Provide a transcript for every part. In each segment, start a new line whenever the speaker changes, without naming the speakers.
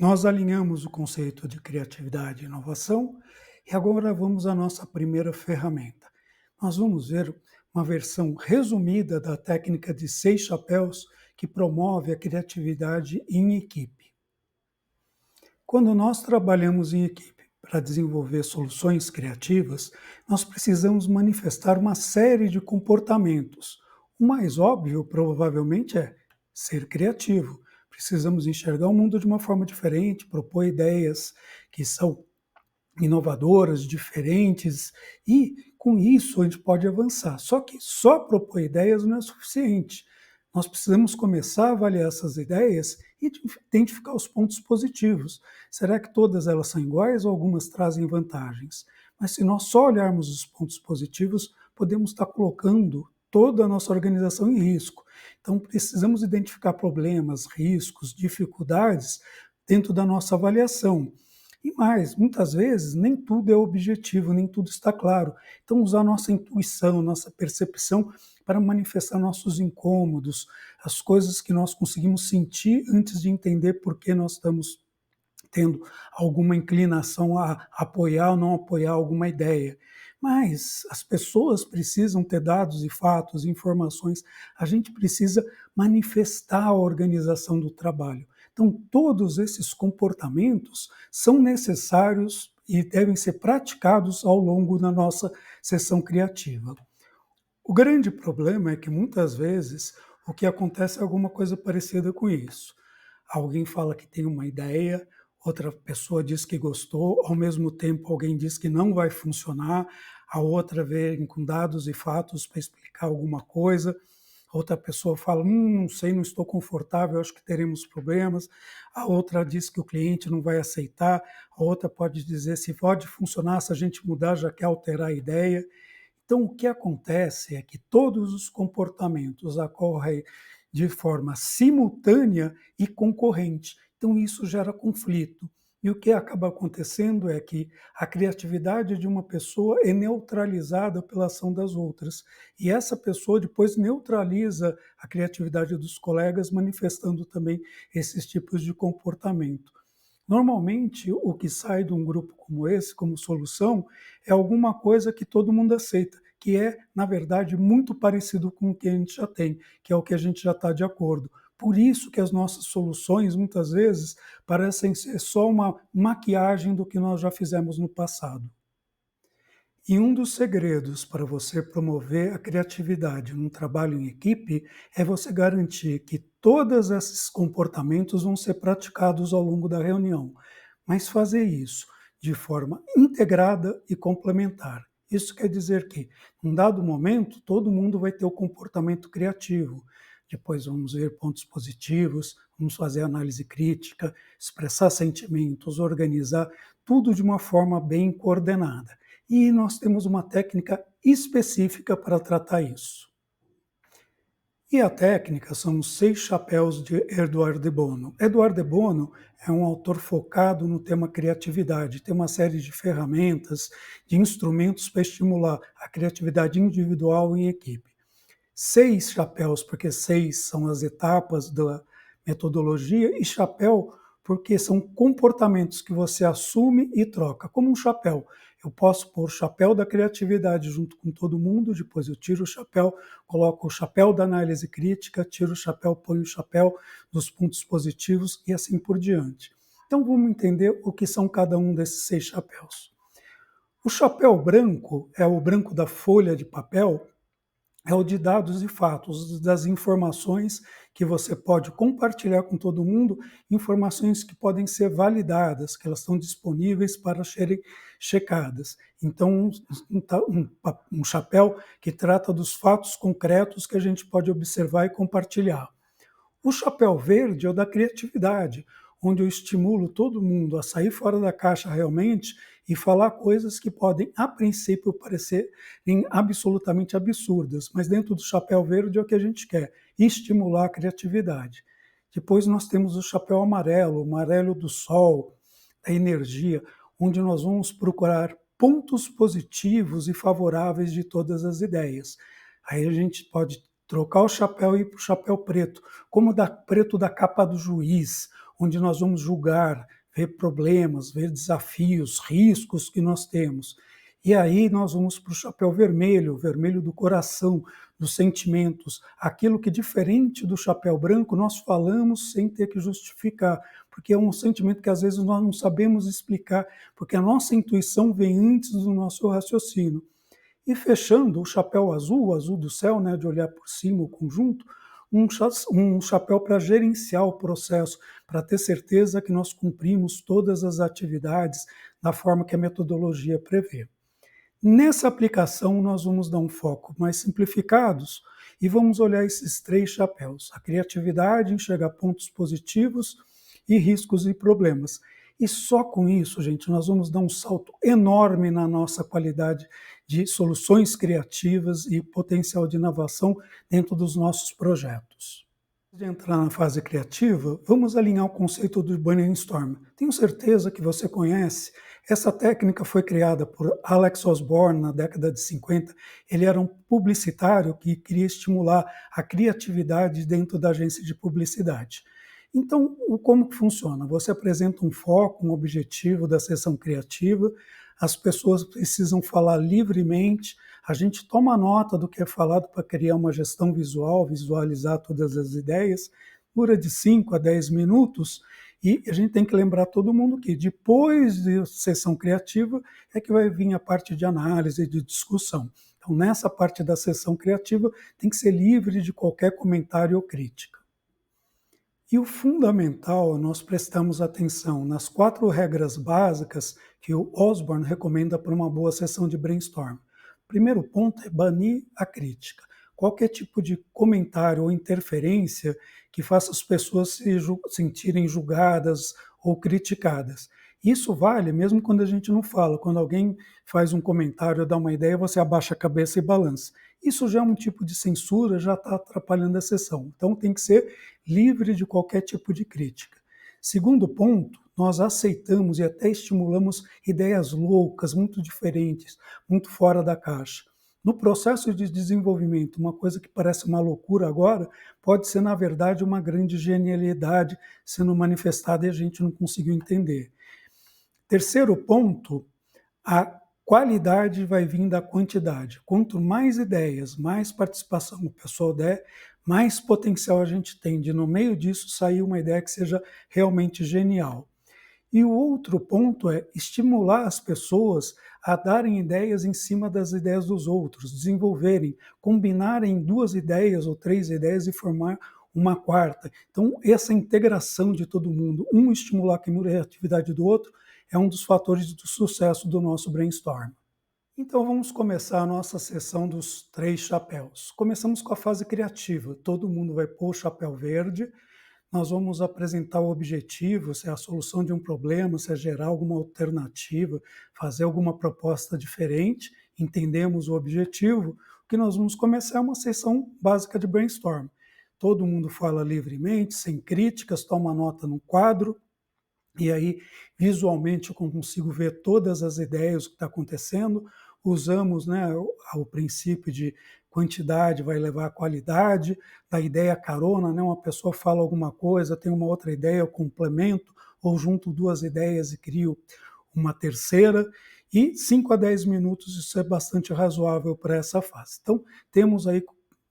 Nós alinhamos o conceito de criatividade e inovação e agora vamos à nossa primeira ferramenta. Nós vamos ver uma versão resumida da técnica de 6 chapéus que promove a criatividade em equipe. Quando nós trabalhamos em equipe para desenvolver soluções criativas, nós precisamos manifestar uma série de comportamentos. O mais óbvio, provavelmente, é ser criativo. Precisamos enxergar o mundo de uma forma diferente, propor ideias que são inovadoras, diferentes, e com isso a gente pode avançar. Só que só propor ideias não é suficiente. Nós precisamos começar a avaliar essas ideias e identificar os pontos positivos. Será que todas elas são iguais ou algumas trazem vantagens? Mas se nós só olharmos os pontos positivos, podemos estar colocando toda a nossa organização em risco. Então, precisamos identificar problemas, riscos, dificuldades dentro da nossa avaliação. E mais, muitas vezes nem tudo é objetivo, nem tudo está claro. Então, usar nossa intuição, nossa percepção para manifestar nossos incômodos, as coisas que nós conseguimos sentir antes de entender por que nós estamos tendo alguma inclinação a apoiar ou não apoiar alguma ideia. Mas as pessoas precisam ter dados e fatos, informações, a gente precisa manifestar a organização do trabalho. Então, todos esses comportamentos são necessários e devem ser praticados ao longo da nossa sessão criativa. O grande problema é que muitas vezes o que acontece é alguma coisa parecida com isso. Alguém fala que tem uma ideia, outra pessoa diz que gostou, ao mesmo tempo alguém diz que não vai funcionar, a outra vem com dados e fatos para explicar alguma coisa, a outra pessoa fala, não sei, não estou confortável, acho que teremos problemas, a outra diz que o cliente não vai aceitar, a outra pode dizer se pode funcionar, se a gente mudar já quer alterar a ideia. Então, o que acontece é que todos os comportamentos ocorrem de forma simultânea e concorrente. Então, isso gera conflito. E o que acaba acontecendo é que a criatividade de uma pessoa é neutralizada pela ação das outras. E essa pessoa depois neutraliza a criatividade dos colegas, manifestando também esses tipos de comportamento. Normalmente, o que sai de um grupo como esse, como solução, é alguma coisa que todo mundo aceita, que é, na verdade, muito parecido com o que a gente já tem, que é o que a gente já está de acordo. Por isso que as nossas soluções, muitas vezes, parecem ser só uma maquiagem do que nós já fizemos no passado. E um dos segredos para você promover a criatividade num trabalho em equipe é você garantir que todos esses comportamentos vão ser praticados ao longo da reunião, mas fazer isso de forma integrada e complementar. Isso quer dizer que, num dado momento, todo mundo vai ter o comportamento criativo. Depois vamos ver pontos positivos, vamos fazer análise crítica, expressar sentimentos, organizar, tudo de uma forma bem coordenada. E nós temos uma técnica específica para tratar isso. E a técnica são os 6 chapéus de Edouard de Bono. Edouard de Bono é um autor focado no tema criatividade, tem uma série de ferramentas, de instrumentos para estimular a criatividade individual e em equipe. 6 chapéus, porque 6 são as etapas da metodologia, e chapéu, porque são comportamentos que você assume e troca, como um chapéu. Eu posso pôr o chapéu da criatividade junto com todo mundo, depois eu tiro o chapéu, coloco o chapéu da análise crítica, tiro o chapéu, ponho o chapéu dos pontos positivos e assim por diante. Então vamos entender o que são cada um desses 6 chapéus. O chapéu branco é o branco da folha de papel, é o de dados e fatos, das informações que você pode compartilhar com todo mundo, informações que podem ser validadas, que elas estão disponíveis para serem checadas. Então, um chapéu que trata dos fatos concretos que a gente pode observar e compartilhar. O chapéu verde é o da criatividade, onde eu estimulo todo mundo a sair fora da caixa realmente e falar coisas que podem, a princípio, parecerem absolutamente absurdas, mas dentro do chapéu verde é o que a gente quer, estimular a criatividade. Depois nós temos o amarelo do sol, da energia, onde nós vamos procurar pontos positivos e favoráveis de todas as ideias. Aí a gente pode trocar o chapéu e ir para o chapéu preto, como o preto da capa do juiz, onde nós vamos julgar, ver problemas, ver desafios, riscos que nós temos. E aí nós vamos para o chapéu vermelho, o vermelho do coração, dos sentimentos, aquilo que diferente do chapéu branco nós falamos sem ter que justificar, porque é um sentimento que às vezes nós não sabemos explicar, porque a nossa intuição vem antes do nosso raciocínio. E fechando, o chapéu azul, o azul do céu, né, de olhar por cima o conjunto, um chapéu para gerenciar o processo, para ter certeza que nós cumprimos todas as atividades da forma que a metodologia prevê. Nessa aplicação, nós vamos dar um foco mais simplificados e vamos olhar esses três chapéus: a criatividade, enxergar pontos positivos e riscos e problemas. E só com isso, gente, nós vamos dar um salto enorme na nossa qualidade de soluções criativas e potencial de inovação dentro dos nossos projetos. Antes de entrar na fase criativa, vamos alinhar o conceito do brainstorm. Tenho certeza que você conhece. Essa técnica foi criada por Alex Osborne na década de 50. Ele era um publicitário que queria estimular a criatividade dentro da agência de publicidade. Então, como que funciona? Você apresenta um foco, um objetivo da sessão criativa, as pessoas precisam falar livremente, a gente toma nota do que é falado para criar uma gestão visual, visualizar todas as ideias, dura de 5 a 10 minutos, e a gente tem que lembrar todo mundo que depois da sessão criativa é que vai vir a parte de análise e de discussão. Então, nessa parte da sessão criativa, tem que ser livre de qualquer comentário ou crítica. E o fundamental, nós prestamos atenção nas 4 regras básicas que o Osborne recomenda para uma boa sessão de brainstorm. O primeiro ponto é banir a crítica. Qualquer tipo de comentário ou interferência que faça as pessoas se sentirem julgadas ou criticadas. Isso vale mesmo quando a gente não fala. Quando alguém faz um comentário ou dá uma ideia, você abaixa a cabeça e balança. Isso já é um tipo de censura, já está atrapalhando a sessão. Então tem que ser livre de qualquer tipo de crítica. Segundo ponto, nós aceitamos e até estimulamos ideias loucas, muito diferentes, muito fora da caixa. No processo de desenvolvimento, uma coisa que parece uma loucura agora, pode ser, na verdade, uma grande genialidade sendo manifestada e a gente não conseguiu entender. Terceiro ponto, a qualidade vai vir da quantidade. Quanto mais ideias, mais participação o pessoal der, mais potencial a gente tem de, no meio disso, sair uma ideia que seja realmente genial. E o outro ponto é estimular as pessoas a darem ideias em cima das ideias dos outros, desenvolverem, combinarem 2 ideias ou 3 ideias e formar uma quarta. Então, essa integração de todo mundo, um estimular a criatividade do outro, é um dos fatores do sucesso do nosso brainstorm. Então vamos começar a nossa sessão dos 3 chapéus. Começamos com a fase criativa. Todo mundo vai pôr o chapéu verde. Nós vamos apresentar o objetivo, se é a solução de um problema, se é gerar alguma alternativa, fazer alguma proposta diferente. Entendemos o objetivo. O que nós vamos começar é uma sessão básica de brainstorm. Todo mundo fala livremente, sem críticas, toma nota no quadro. E aí, visualmente, eu consigo ver todas as ideias, o que está acontecendo. Usamos, né, o princípio de quantidade vai levar à qualidade, da ideia carona, né, uma pessoa fala alguma coisa, tem uma outra ideia, eu complemento, ou junto 2 ideias e crio uma terceira. E 5 a 10 minutos, isso é bastante razoável para essa fase. Então, temos aí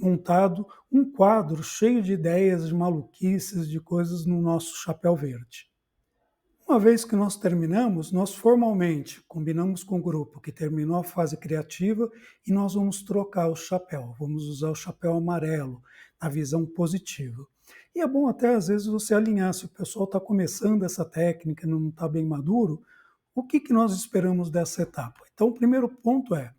montado um quadro cheio de ideias, de maluquices, de coisas no nosso chapéu verde. Uma vez que nós terminamos, nós formalmente combinamos com o grupo que terminou a fase criativa e nós vamos trocar o chapéu, vamos usar o chapéu amarelo, na visão positiva. E é bom até às vezes você alinhar, se o pessoal está começando essa técnica, não está bem maduro, o que nós esperamos dessa etapa? Então o primeiro ponto é,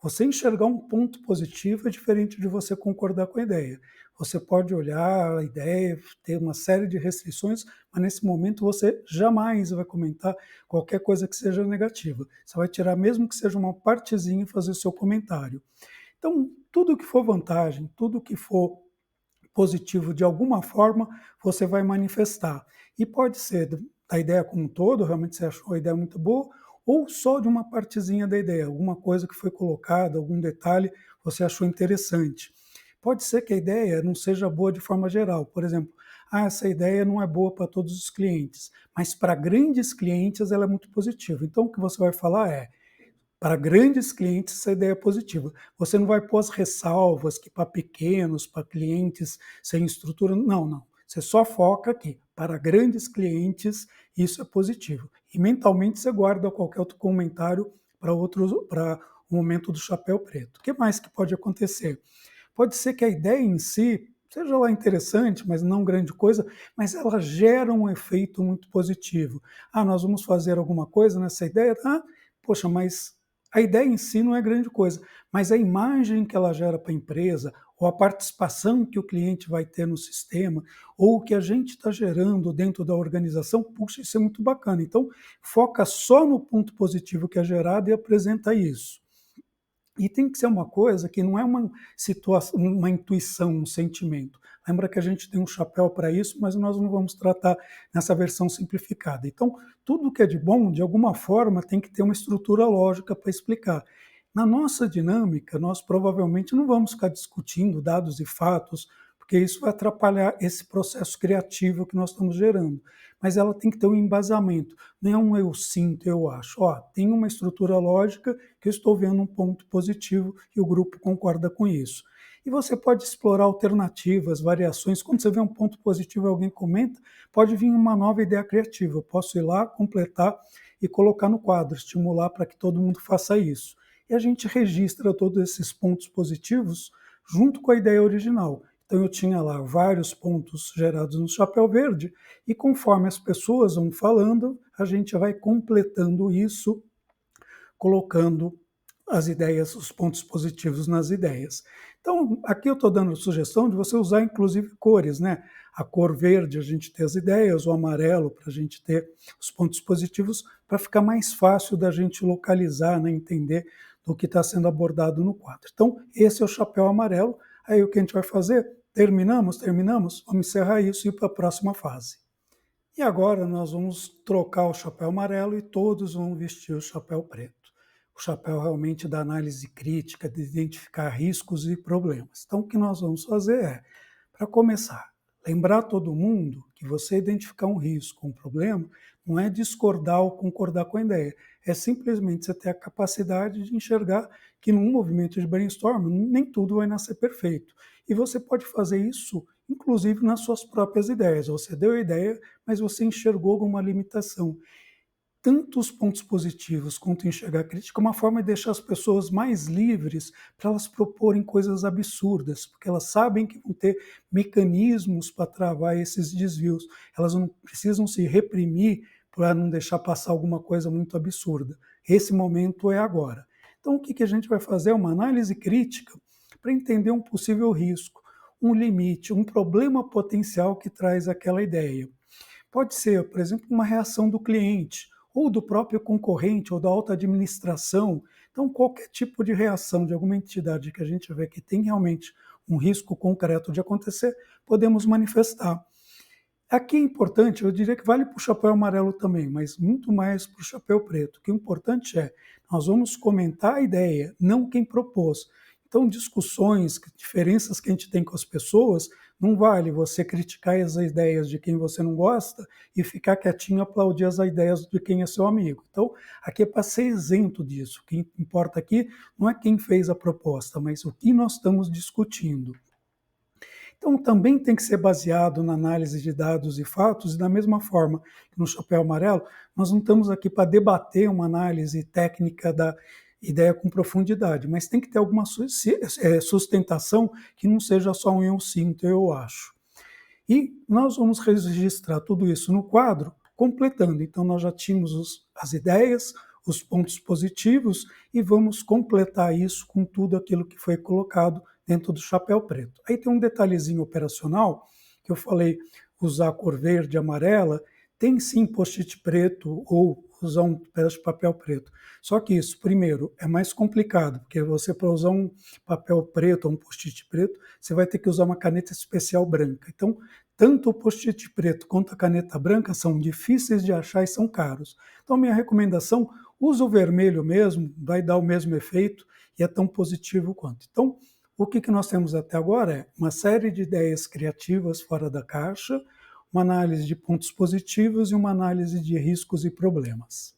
você enxergar um ponto positivo é diferente de você concordar com a ideia. Você pode olhar a ideia, ter uma série de restrições, mas nesse momento você jamais vai comentar qualquer coisa que seja negativa. Você vai tirar mesmo que seja uma partezinha e fazer o seu comentário. Então, tudo que for vantagem, tudo que for positivo de alguma forma, você vai manifestar. E pode ser da ideia como um todo, realmente você achou a ideia muito boa, ou só de uma partezinha da ideia, alguma coisa que foi colocada, algum detalhe você achou interessante. Pode ser que a ideia não seja boa de forma geral. Por exemplo, ah, essa ideia não é boa para todos os clientes, mas para grandes clientes ela é muito positiva. Então o que você vai falar é, para grandes clientes, essa ideia é positiva. Você não vai pôr as ressalvas que para pequenos, para clientes sem estrutura. Não, não. Você só foca aqui. Para grandes clientes, isso é positivo. E mentalmente você guarda qualquer outro comentário para o momento do chapéu preto. O que mais que pode acontecer? Pode ser que a ideia em si seja lá interessante, mas não grande coisa, mas ela gera um efeito muito positivo. Ah, nós vamos fazer alguma coisa nessa ideia? Ah, poxa, mas a ideia em si não é grande coisa, mas a imagem que ela gera para a empresa, ou a participação que o cliente vai ter no sistema, ou o que a gente está gerando dentro da organização, puxa, isso é muito bacana. Então, foca só no ponto positivo que é gerado e apresenta isso. E tem que ser uma coisa que não é uma situação, uma intuição, um sentimento. Lembra que a gente tem um chapéu para isso, mas nós não vamos tratar nessa versão simplificada. Então, tudo que é de bom, de alguma forma, tem que ter uma estrutura lógica para explicar. Na nossa dinâmica, nós provavelmente não vamos ficar discutindo dados e fatos, porque isso vai atrapalhar esse processo criativo que nós estamos gerando. Mas ela tem que ter um embasamento, não é um eu sinto, eu acho. Ó, tem uma estrutura lógica que eu estou vendo um ponto positivo e o grupo concorda com isso. E você pode explorar alternativas, variações. Quando você vê um ponto positivo e alguém comenta, pode vir uma nova ideia criativa. Eu posso ir lá, completar e colocar no quadro, estimular para que todo mundo faça isso. E a gente registra todos esses pontos positivos junto com a ideia original. Então eu tinha lá vários pontos gerados no chapéu verde e conforme as pessoas vão falando, a gente vai completando isso, colocando as ideias, os pontos positivos nas ideias. Então, aqui eu estou dando a sugestão de você usar inclusive cores, né? A cor verde a gente ter as ideias, o amarelo para a gente ter os pontos positivos, para ficar mais fácil da gente localizar, né? Entender do que está sendo abordado no quadro. Então, esse é o chapéu amarelo. Aí o que a gente vai fazer? Terminamos? Terminamos? Vamos encerrar isso e ir para a próxima fase. E agora nós vamos trocar o chapéu amarelo e todos vão vestir o chapéu preto. O chapéu realmente da análise crítica, de identificar riscos e problemas. Então, o que nós vamos fazer é, para começar, lembrar todo mundo que você identificar um risco, um problema, não é discordar ou concordar com a ideia, é simplesmente você ter a capacidade de enxergar que num movimento de brainstorming nem tudo vai nascer perfeito. E você pode fazer isso, inclusive nas suas próprias ideias. Você deu a ideia, mas você enxergou alguma limitação. Tanto os pontos positivos quanto enxergar a crítica é uma forma de deixar as pessoas mais livres para elas proporem coisas absurdas, porque elas sabem que vão ter mecanismos para travar esses desvios. Elas não precisam se reprimir para não deixar passar alguma coisa muito absurda. Esse momento é agora. Então, o que a gente vai fazer é uma análise crítica para entender um possível risco, um limite, um problema potencial que traz aquela ideia. Pode ser, por exemplo, uma reação do cliente, ou do próprio concorrente, ou da alta administração. Então, qualquer tipo de reação de alguma entidade que a gente vê que tem realmente um risco concreto de acontecer, podemos manifestar. Aqui é importante, eu diria que vale para o chapéu amarelo também, mas muito mais para o chapéu preto. O que é importante é, nós vamos comentar a ideia, não quem propôs. Então, discussões, diferenças que a gente tem com as pessoas, não vale você criticar as ideias de quem você não gosta e ficar quietinho aplaudir as ideias de quem é seu amigo. Então, aqui é para ser isento disso. O que importa aqui não é quem fez a proposta, mas o que nós estamos discutindo. Então, também tem que ser baseado na análise de dados e fatos, e da mesma forma que no chapéu amarelo, nós não estamos aqui para debater uma análise técnica da ideia com profundidade, mas tem que ter alguma sustentação que não seja só um eu sinto, eu acho. E nós vamos registrar tudo isso no quadro, completando. Então, nós já tínhamos as ideias, os pontos positivos, e vamos completar isso com tudo aquilo que foi colocado dentro do chapéu preto. Aí tem um detalhezinho operacional, que eu falei usar a cor verde e amarela, tem sim post-it preto ou usar um pedaço de papel preto. Só que isso, primeiro, é mais complicado, porque você para usar um papel preto ou um post-it preto, você vai ter que usar uma caneta especial branca. Então, tanto o post-it preto quanto a caneta branca são difíceis de achar e são caros. Então, minha recomendação, usa o vermelho mesmo, vai dar o mesmo efeito e é tão positivo quanto. Então, o que nós temos até agora é uma série de ideias criativas fora da caixa, uma análise de pontos positivos e uma análise de riscos e problemas.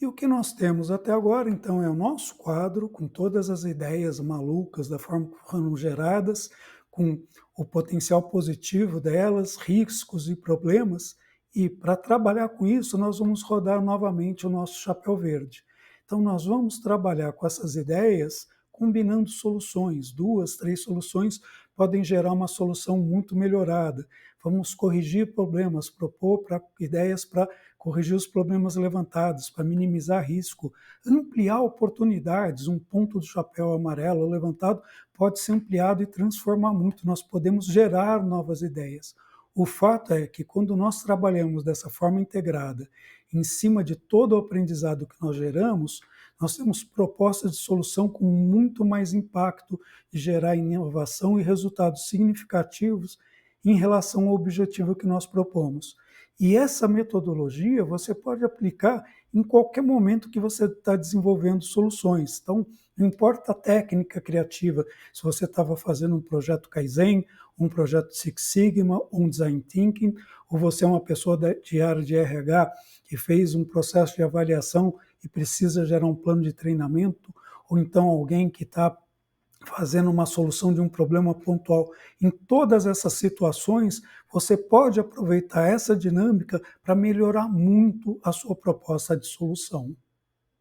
E o que nós temos até agora, então, é o nosso quadro, com todas as ideias malucas da forma que foram geradas, com o potencial positivo delas, riscos e problemas, e para trabalhar com isso, nós vamos rodar novamente o nosso chapéu verde. Então, nós vamos trabalhar com essas ideias, combinando soluções, duas, três soluções podem gerar uma solução muito melhorada. Vamos corrigir problemas, propor ideias para corrigir os problemas levantados, para minimizar risco, ampliar oportunidades. Um ponto do chapéu amarelo levantado pode ser ampliado e transformar muito. Nós podemos gerar novas ideias. O fato é que quando nós trabalhamos dessa forma integrada, em cima de todo o aprendizado que nós geramos, nós temos propostas de solução com muito mais impacto de gerar inovação e resultados significativos em relação ao objetivo que nós propomos. E essa metodologia você pode aplicar em qualquer momento que você está desenvolvendo soluções. Então, não importa a técnica criativa, se você estava fazendo um projeto Kaizen, um projeto Six Sigma, um Design Thinking, ou você é uma pessoa de área de RH que fez um processo de avaliação e precisa gerar um plano de treinamento, ou então alguém que está fazendo uma solução de um problema pontual. Em todas essas situações, você pode aproveitar essa dinâmica para melhorar muito a sua proposta de solução.